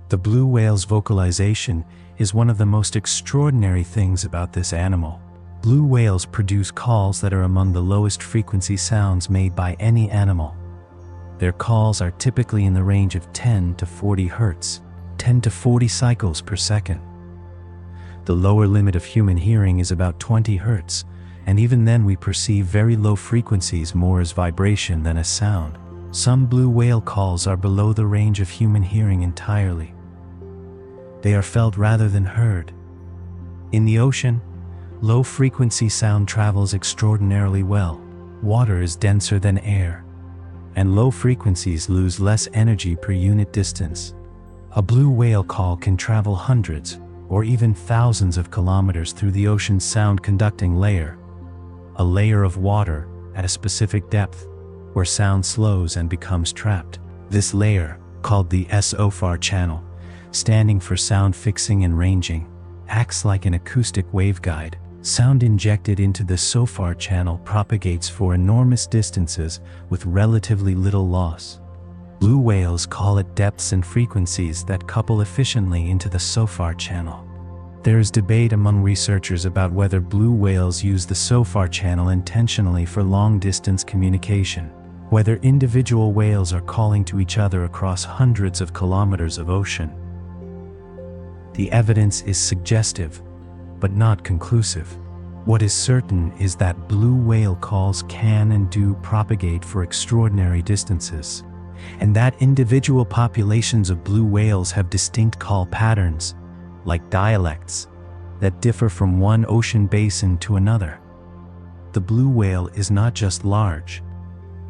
The blue whale's vocalization is one of the most extraordinary things about this animal. Blue whales produce calls that are among the lowest frequency sounds made by any animal. Their calls are typically in the range of 10 to 40 hertz, 10 to 40 cycles per second. The lower limit of human hearing is about 20 hertz, and even then we perceive very low frequencies more as vibration than as sound. Some blue whale calls are below the range of human hearing entirely. They are felt rather than heard. In the ocean, low-frequency sound travels extraordinarily well. Water is denser than air, and low frequencies lose less energy per unit distance. A blue whale call can travel hundreds or even thousands of kilometers through the ocean's sound-conducting layer, a layer of water at a specific depth, where sound slows and becomes trapped. This layer, called the SOFAR channel, standing for sound fixing and ranging, acts like an acoustic waveguide. Sound injected into the SOFAR channel propagates for enormous distances with relatively little loss. Blue whales call it depths and frequencies that couple efficiently into the SOFAR channel. There is debate among researchers about whether blue whales use the SOFAR channel intentionally for long-distance communication, whether individual whales are calling to each other across hundreds of kilometers of ocean. The evidence is suggestive, but not conclusive. What is certain is that blue whale calls can and do propagate for extraordinary distances, and that individual populations of blue whales have distinct call patterns, like dialects, that differ from one ocean basin to another. The blue whale is not just large,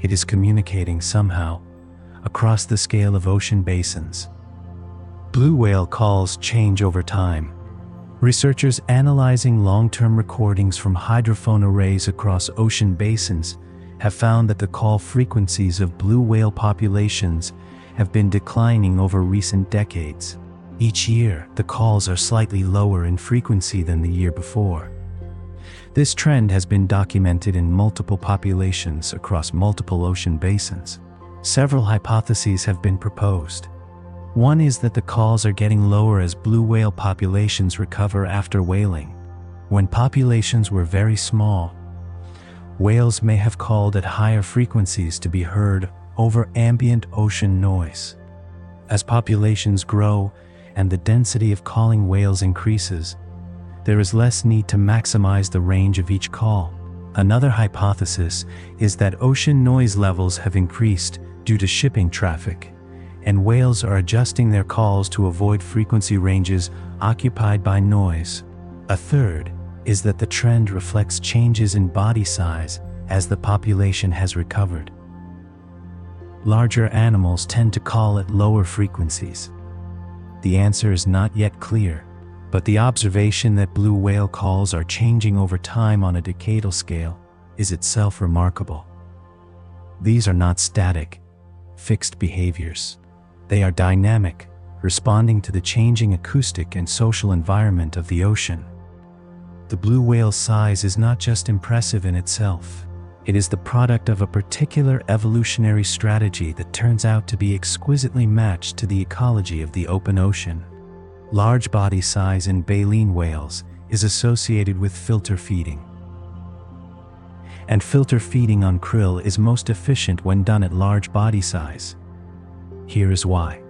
it is communicating somehow across the scale of ocean basins. Blue whale calls change over time. Researchers analyzing long-term recordings from hydrophone arrays across ocean basins have found that the call frequencies of blue whale populations have been declining over recent decades. Each year, the calls are slightly lower in frequency than the year before. This trend has been documented in multiple populations across multiple ocean basins. Several hypotheses have been proposed. One is that the calls are getting lower as blue whale populations recover after whaling. When populations were very small, whales may have called at higher frequencies to be heard over ambient ocean noise. As populations grow and the density of calling whales increases, there is less need to maximize the range of each call. Another hypothesis is that ocean noise levels have increased due to shipping traffic, and whales are adjusting their calls to avoid frequency ranges occupied by noise. A third is that the trend reflects changes in body size as the population has recovered. Larger animals tend to call at lower frequencies. The answer is not yet clear, but the observation that blue whale calls are changing over time on a decadal scale is itself remarkable. These are not static, fixed behaviors. They are dynamic, responding to the changing acoustic and social environment of the ocean. The blue whale's size is not just impressive in itself. It is the product of a particular evolutionary strategy that turns out to be exquisitely matched to the ecology of the open ocean. Large body size in baleen whales is associated with filter feeding. And filter feeding on krill is most efficient when done at large body size. Here is why.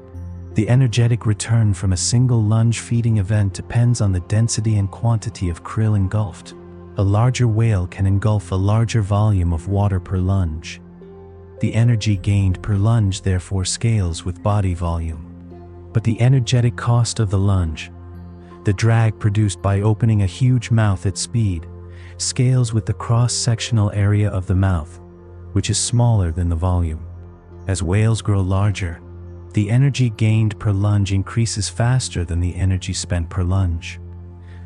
The energetic return from a single lunge feeding event depends on the density and quantity of krill engulfed. A larger whale can engulf a larger volume of water per lunge. The energy gained per lunge therefore scales with body volume. But the energetic cost of the lunge, the drag produced by opening a huge mouth at speed, scales with the cross-sectional area of the mouth, which is smaller than the volume. As whales grow larger, the energy gained per lunge increases faster than the energy spent per lunge.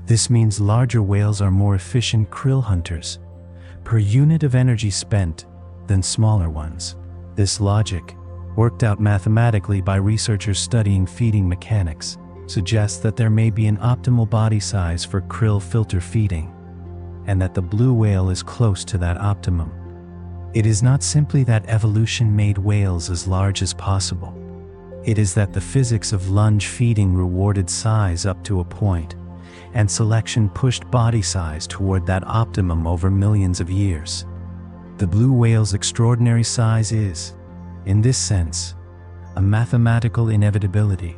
This means larger whales are more efficient krill hunters per unit of energy spent than smaller ones. This logic, worked out mathematically by researchers studying feeding mechanics, suggests that there may be an optimal body size for krill filter feeding, and that the blue whale is close to that optimum. It is not simply that evolution made whales as large as possible. It is that the physics of lunge feeding rewarded size up to a point, and selection pushed body size toward that optimum over millions of years. The blue whale's extraordinary size is, in this sense, a mathematical inevitability.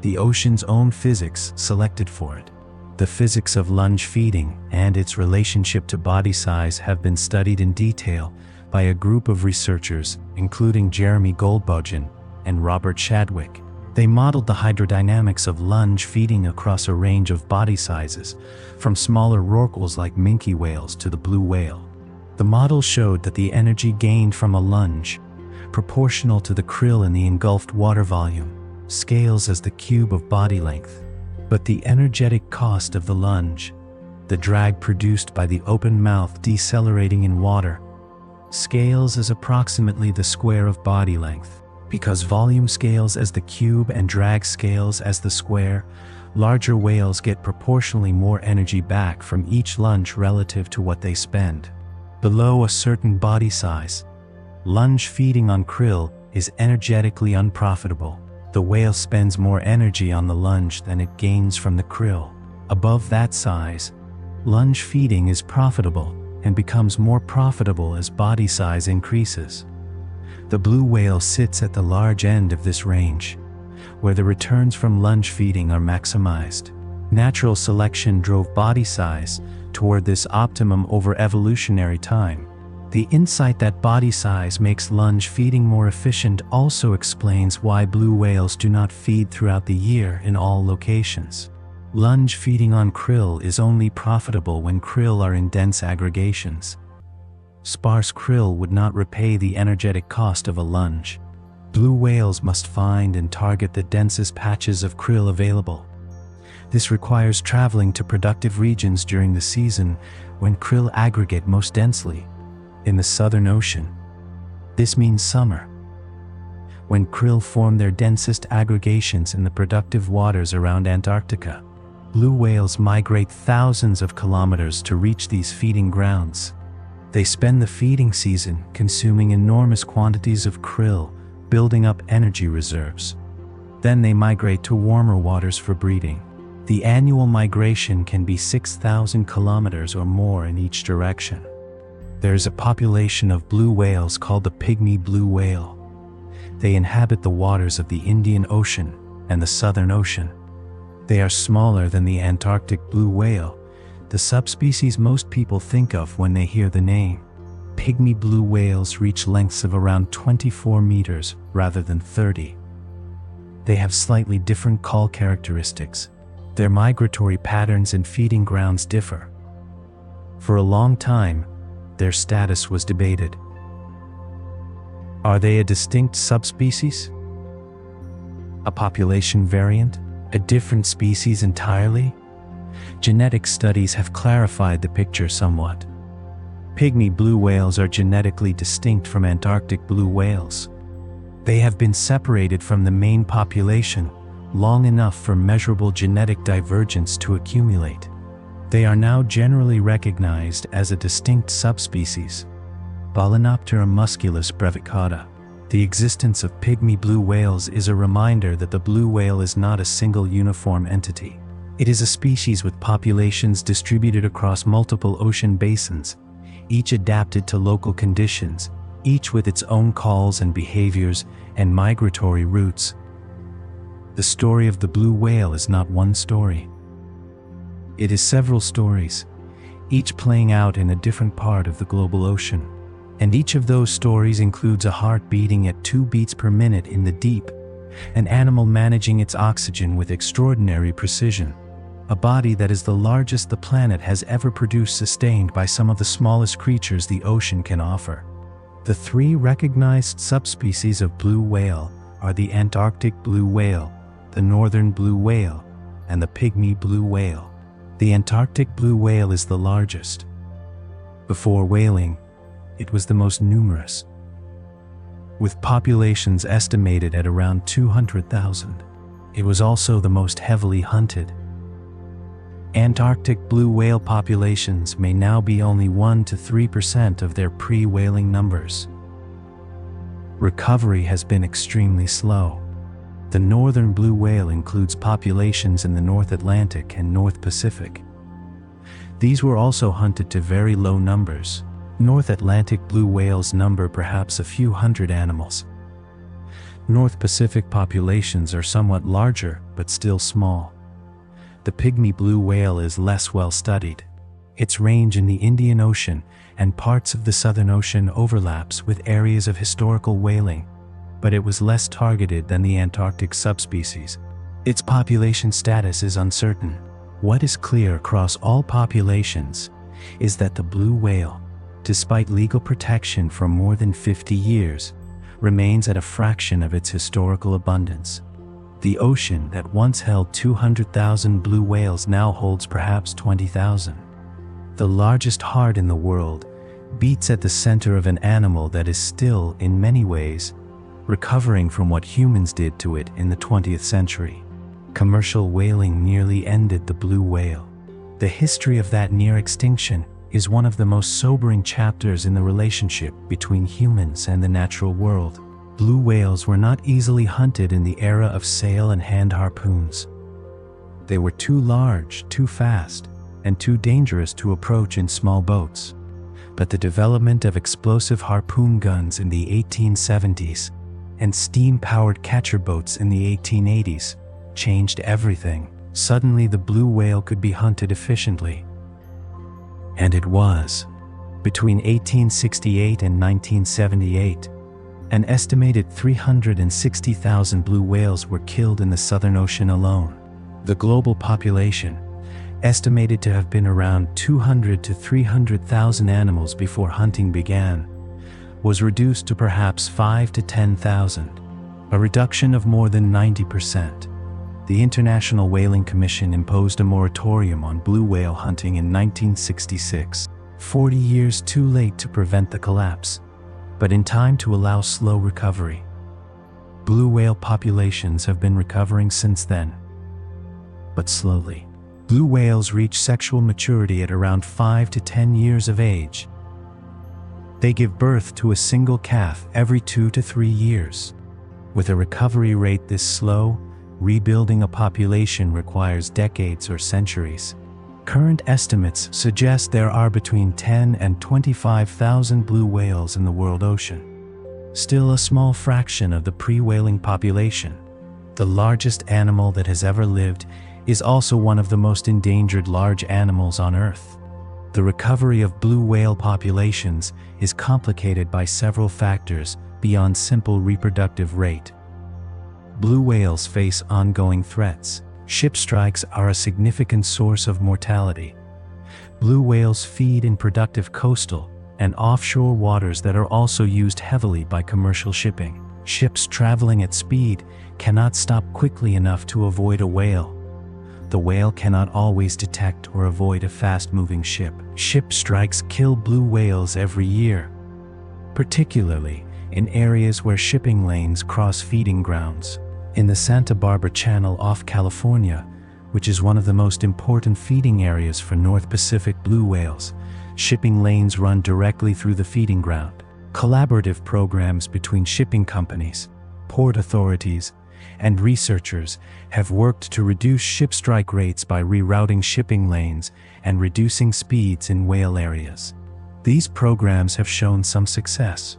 The ocean's own physics selected for it. The physics of lunge feeding and its relationship to body size have been studied in detail by a group of researchers, including Jeremy Goldbogen and Robert Shadwick. They modeled the hydrodynamics of lunge feeding across a range of body sizes, from smaller rorquals like minke whales to the blue whale. The model showed that the energy gained from a lunge, proportional to the krill in the engulfed water volume, scales as the cube of body length. But the energetic cost of the lunge, the drag produced by the open mouth decelerating in water, scales as approximately the square of body length. Because volume scales as the cube and drag scales as the square, larger whales get proportionally more energy back from each lunge relative to what they spend. Below a certain body size, lunge feeding on krill is energetically unprofitable. The whale spends more energy on the lunge than it gains from the krill. Above that size, lunge feeding is profitable and becomes more profitable as body size increases. The blue whale sits at the large end of this range, where the returns from lunge feeding are maximized. Natural selection drove body size toward this optimum over evolutionary time. The insight that body size makes lunge feeding more efficient also explains why blue whales do not feed throughout the year in all locations. Lunge feeding on krill is only profitable when krill are in dense aggregations. Sparse krill would not repay the energetic cost of a lunge. Blue whales must find and target the densest patches of krill available. This requires traveling to productive regions during the season when krill aggregate most densely, in the Southern Ocean. This means summer, when krill form their densest aggregations in the productive waters around Antarctica. Blue whales migrate thousands of kilometers to reach these feeding grounds. They spend the feeding season consuming enormous quantities of krill, building up energy reserves. Then they migrate to warmer waters for breeding. The annual migration can be 6,000 kilometers or more in each direction. There is a population of blue whales called the pygmy blue whale. They inhabit the waters of the Indian Ocean and the Southern Ocean. They are smaller than the Antarctic blue whale, the subspecies most people think of when they hear the name. Pygmy blue whales reach lengths of around 24 meters rather than 30. They have slightly different call characteristics. Their migratory patterns and feeding grounds differ. For a long time, their status was debated. Are they a distinct subspecies? A population variant? A different species entirely? Genetic studies have clarified the picture somewhat. Pygmy blue whales are genetically distinct from Antarctic blue whales. They have been separated from the main population long enough for measurable genetic divergence to accumulate. They are now generally recognized as a distinct subspecies, Balanoptera musculus brevicauda. The existence of pygmy blue whales is a reminder that the blue whale is not a single uniform entity. It is a species with populations distributed across multiple ocean basins, each adapted to local conditions, each with its own calls and behaviors and migratory routes. The story of the blue whale is not one story. It is several stories, each playing out in a different part of the global ocean. And each of those stories includes a heart beating at 2 beats per minute in the deep, an animal managing its oxygen with extraordinary precision, a body that is the largest the planet has ever produced sustained by some of the smallest creatures the ocean can offer. The 3 recognized subspecies of blue whale are the Antarctic blue whale, the northern blue whale, and the pygmy blue whale. The Antarctic blue whale is the largest. Before whaling, it was the most numerous, with populations estimated at around 200,000. It was also the most heavily hunted. Antarctic blue whale populations may now be only 1 to 3% of their pre-whaling numbers. Recovery has been extremely slow. The northern blue whale includes populations in the North Atlantic and North Pacific. These were also hunted to very low numbers. North Atlantic blue whales number perhaps a few hundred animals. North Pacific populations are somewhat larger, but still small. The pygmy blue whale is less well studied. Its range in the Indian Ocean and parts of the Southern Ocean overlaps with areas of historical whaling, but it was less targeted than the Antarctic subspecies. Its population status is uncertain. What is clear across all populations is that the blue whale, despite legal protection for more than 50 years, remains at a fraction of its historical abundance. The ocean that once held 200,000 blue whales now holds perhaps 20,000. The largest heart in the world beats at the center of an animal that is still, in many ways, recovering from what humans did to it in the 20th century. Commercial whaling nearly ended the blue whale. The history of that near extinction is one of the most sobering chapters in the relationship between humans and the natural world. Blue whales were not easily hunted in the era of sail and hand harpoons. They were too large, too fast, and too dangerous to approach in small boats. But the development of explosive harpoon guns in the 1870s and steam-powered catcher boats in the 1880s changed everything. Suddenly the blue whale could be hunted efficiently. And it was. Between 1868 and 1978, an estimated 360,000 blue whales were killed in the Southern Ocean alone. The global population, estimated to have been around 200 to 300,000 animals before hunting began, was reduced to perhaps 5 to 10,000, a reduction of more than 90%. The International Whaling Commission imposed a moratorium on blue whale hunting in 1966, 40 years too late to prevent the collapse, but in time to allow slow recovery. Blue whale populations have been recovering since then, but slowly. Blue whales reach sexual maturity at around 5 to 10 years of age. They give birth to a single calf every 2 to 3 years. With a recovery rate this slow, rebuilding a population requires decades or centuries. Current estimates suggest there are between 10 and 25,000 blue whales in the world ocean. Still a small fraction of the pre-whaling population. The largest animal that has ever lived is also one of the most endangered large animals on Earth. The recovery of blue whale populations is complicated by several factors beyond simple reproductive rate. Blue whales face ongoing threats. Ship strikes are a significant source of mortality. Blue whales feed in productive coastal and offshore waters that are also used heavily by commercial shipping. Ships traveling at speed cannot stop quickly enough to avoid a whale. The whale cannot always detect or avoid a fast-moving ship. Ship strikes kill blue whales every year, particularly in areas where shipping lanes cross feeding grounds. In the Santa Barbara Channel off California, which is one of the most important feeding areas for North Pacific blue whales, shipping lanes run directly through the feeding ground. Collaborative programs between shipping companies, port authorities, and researchers have worked to reduce ship strike rates by rerouting shipping lanes and reducing speeds in whale areas. These programs have shown some success,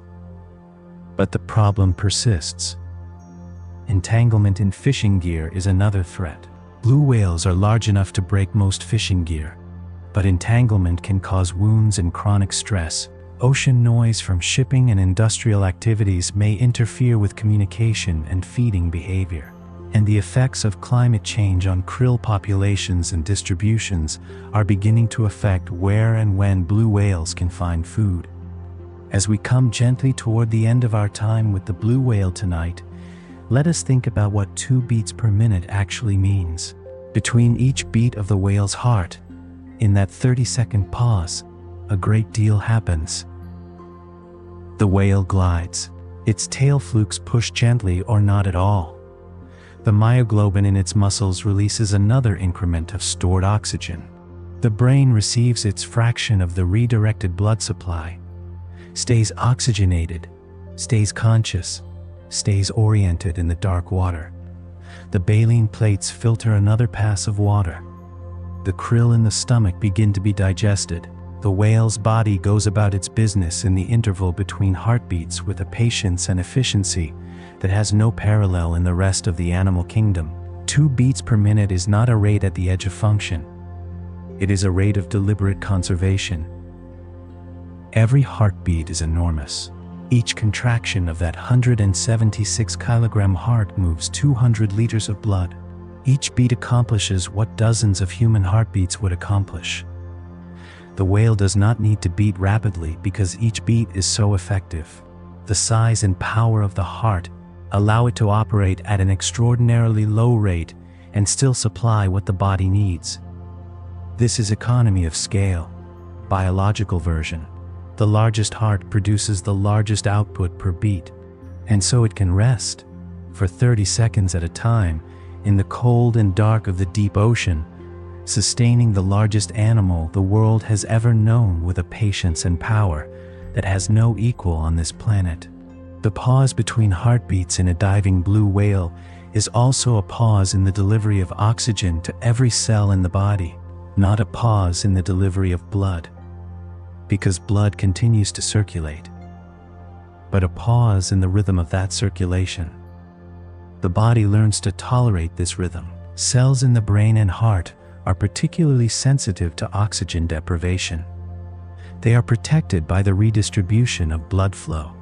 but the problem persists. Entanglement in fishing gear is another threat. Blue whales are large enough to break most fishing gear, but entanglement can cause wounds and chronic stress. Ocean noise from shipping and industrial activities may interfere with communication and feeding behavior. And the effects of climate change on krill populations and distributions are beginning to affect where and when blue whales can find food. As we come gently toward the end of our time with the blue whale tonight, let us think about what 2 beats per minute actually means. Between each beat of the whale's heart, in that 30-second pause, a great deal happens. The whale glides. Its tail flukes push gently or not at all. The myoglobin in its muscles releases another increment of stored oxygen. The brain receives its fraction of the redirected blood supply, stays oxygenated, stays conscious, stays oriented in the dark water. The baleen plates filter another pass of water. The krill in the stomach begin to be digested. The whale's body goes about its business in the interval between heartbeats with a patience and efficiency that has no parallel in the rest of the animal kingdom. 2 beats per minute is not a rate at the edge of function. It is a rate of deliberate conservation. Every heartbeat is enormous. Each contraction of that 176-kilogram heart moves 200 liters of blood. Each beat accomplishes what dozens of human heartbeats would accomplish. The whale does not need to beat rapidly because each beat is so effective. The size and power of the heart allow it to operate at an extraordinarily low rate and still supply what the body needs. This is economy of scale, biological version. The largest heart produces the largest output per beat, and so it can rest for 30 seconds at a time in the cold and dark of the deep ocean, sustaining the largest animal the world has ever known with a patience and power that has no equal on this planet. The pause between heartbeats in a diving blue whale is also a pause in the delivery of oxygen to every cell in the body, not a pause in the delivery of blood, because blood continues to circulate, but a pause in the rhythm of that circulation. The body learns to tolerate this rhythm. Cells in the brain and heart are particularly sensitive to oxygen deprivation. They are protected by the redistribution of blood flow.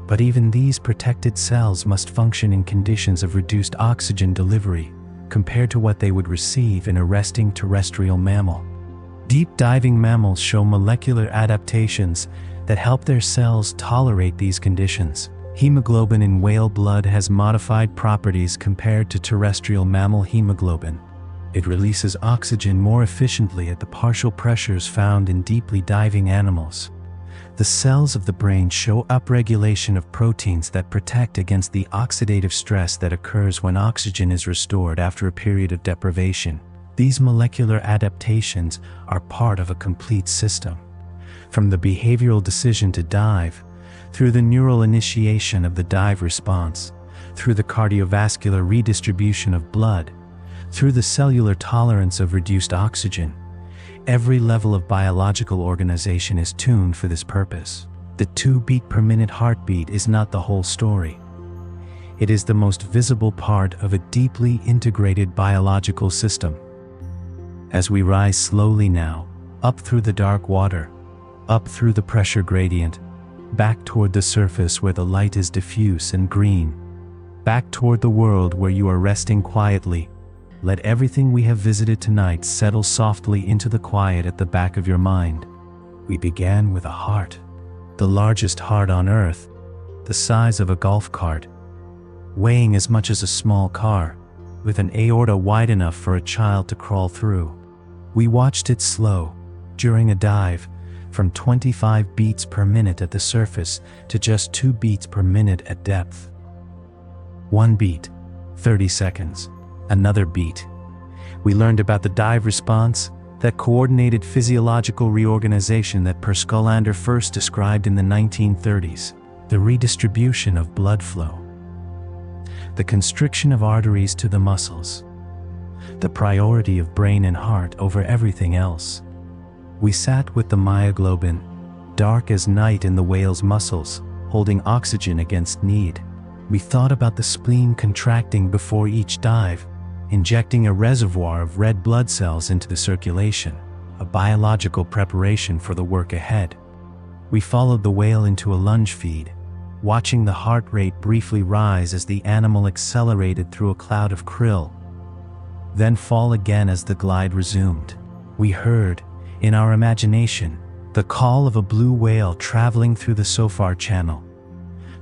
But even these protected cells must function in conditions of reduced oxygen delivery compared to what they would receive in a resting terrestrial mammal. Deep diving mammals show molecular adaptations that help their cells tolerate these conditions. Hemoglobin in whale blood has modified properties compared to terrestrial mammal hemoglobin. It releases oxygen more efficiently at the partial pressures found in deeply diving animals. The cells of the brain show upregulation of proteins that protect against the oxidative stress that occurs when oxygen is restored after a period of deprivation. These molecular adaptations are part of a complete system. From the behavioral decision to dive, through the neural initiation of the dive response, through the cardiovascular redistribution of blood, through the cellular tolerance of reduced oxygen, every level of biological organization is tuned for this purpose. The 2 beat per minute heartbeat is not the whole story. It is the most visible part of a deeply integrated biological system. As we rise slowly now, up through the dark water, up through the pressure gradient, back toward the surface where the light is diffuse and green, back toward the world where you are resting quietly, let everything we have visited tonight settle softly into the quiet at the back of your mind. We began with a heart, the largest heart on earth, the size of a golf cart, weighing as much as a small car, with an aorta wide enough for a child to crawl through. We watched it slow, during a dive, from 25 beats per minute at the surface to just 2 beats per minute at depth. 1 beat, 30 seconds. Another beat. We learned about the dive response, that coordinated physiological reorganization that Scholander first described in the 1930s, the redistribution of blood flow, the constriction of arteries to the muscles, the priority of brain and heart over everything else. We sat with the myoglobin, dark as night in the whale's muscles, holding oxygen against need. We thought about the spleen contracting before each dive, injecting a reservoir of red blood cells into the circulation, a biological preparation for the work ahead. We followed the whale into a lunge feed, watching the heart rate briefly rise as the animal accelerated through a cloud of krill, then fall again as the glide resumed. We heard, in our imagination, the call of a blue whale traveling through the SOFAR channel,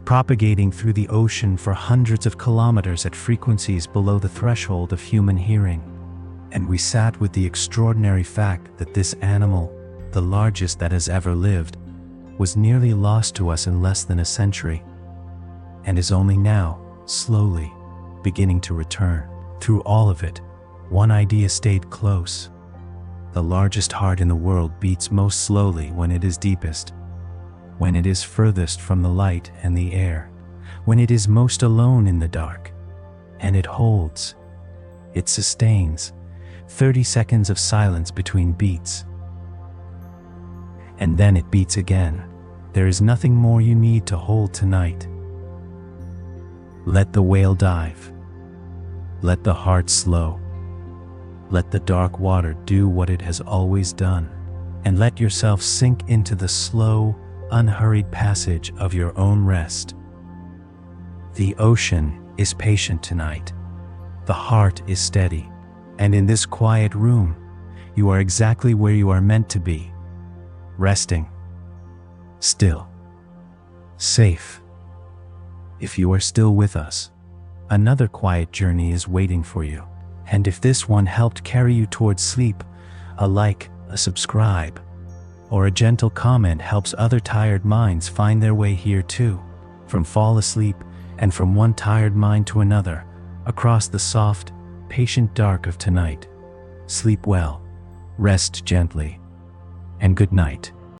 propagating through the ocean for hundreds of kilometers at frequencies below the threshold of human hearing. And we sat with the extraordinary fact that this animal, the largest that has ever lived, was nearly lost to us in less than a century, and is only now, slowly, beginning to return. Through all of it, one idea stayed close. The largest heart in the world beats most slowly when it is deepest, when it is furthest from the light and the air, when it is most alone in the dark. And it holds, it sustains, 30 seconds of silence between beats. And then it beats again. There is nothing more you need to hold tonight. Let the whale dive. Let the heart slow. Let the dark water do what it has always done. And let yourself sink into the slow, unhurried passage of your own rest. The ocean is patient tonight. The heart is steady. And in this quiet room, you are exactly where you are meant to be. Resting. Still. Safe. If you are still with us, another quiet journey is waiting for you. And if this one helped carry you towards sleep, a like, a subscribe, or a gentle comment helps other tired minds find their way here too. From fall asleep and from one tired mind to another, across the soft, patient dark of tonight. Sleep well, rest gently, and good night.